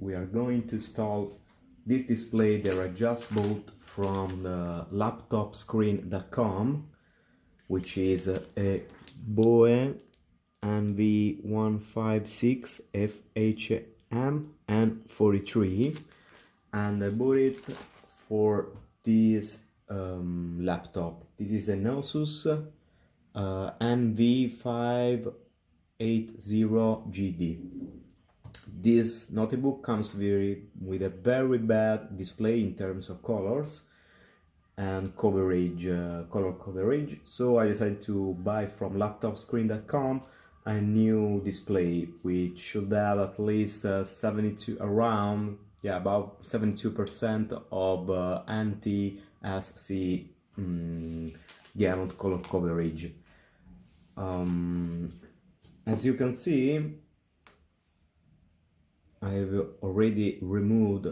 we are going to install this display that I just bought from the laptopscreen.com, which is a ASUS N580GD N43, and I bought it for this laptop. This is an ASUS N580GD. This notebook comes with a very bad display in terms of colors and coverage, color coverage, so I decided to buy from laptopscreen.com a new display which should have at least about 72% of anti-SC gamut color coverage. As you can see, I've already removed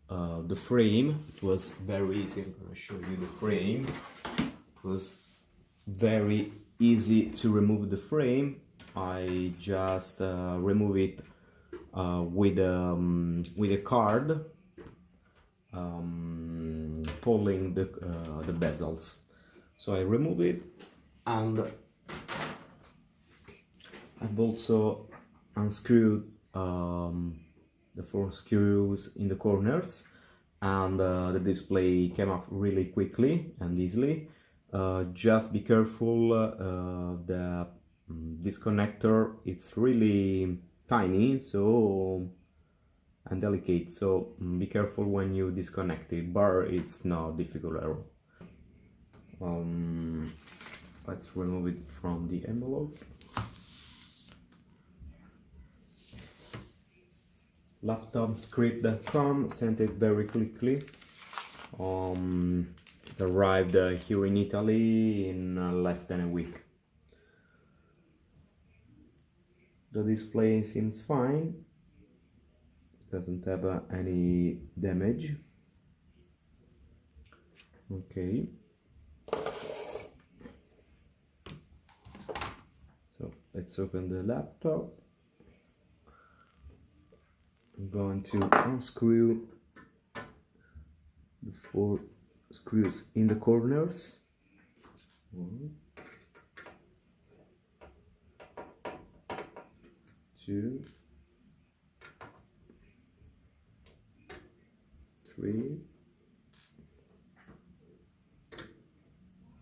the frame. It was very easy. I'm going to show you the frame. It was very easy to remove the frame. I just remove it with a card, pulling the bezels. So I remove it, and I've also unscrewed the 4 screws in the corners, and the display came off really quickly and easily. Just be careful, this connector, it's really tiny and delicate, so be careful when you disconnect it, but it's not difficult at all. Let's remove it from the envelope. Laptopscript.com sent it very quickly. It arrived here in Italy in less than a week. The display seems fine, doesn't have any damage. Okay, so let's open the laptop. I'm going to unscrew the 4 screws in the corners. 1, 2, 3,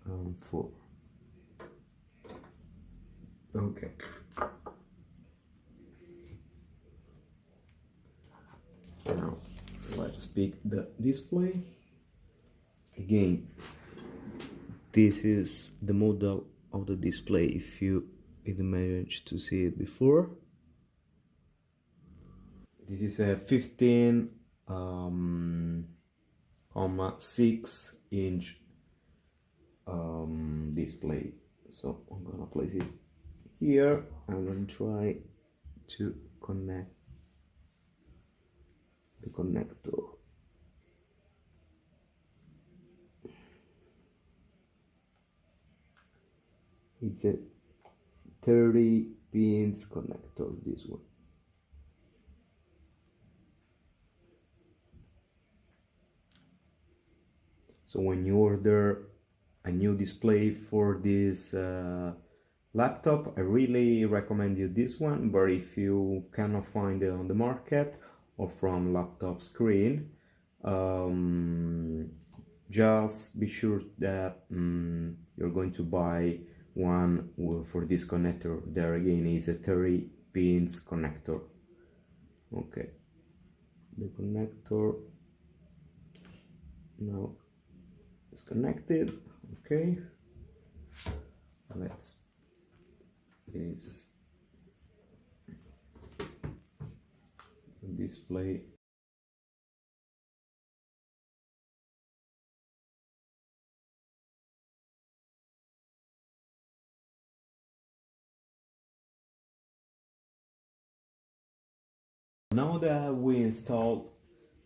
and 4. Okay. Now let's pick the display. Again, this is the model of the display if you didn't manage to see it before. This is a 15.6 inch display. So I'm gonna place it here. I'm gonna try to connect the connector. It's a 30 pins connector, this one. So when you order a new display for this laptop, I really recommend you this one, but if you cannot find it on the market or from Laptop Screen, just be sure that you're going to buy one for this connector. There again is a 30 pins connector. Okay, the connector now is connected. Okay, let's place the display. Now that we installed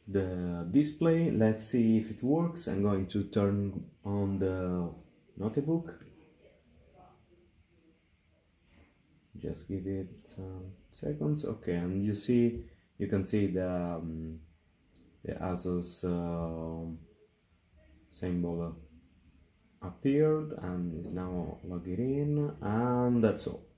the display, let's see if it works. I'm going to turn on the notebook. Just give it some seconds. Okay, and you see You can see the ASUS symbol appeared and is now logged in, and that's all.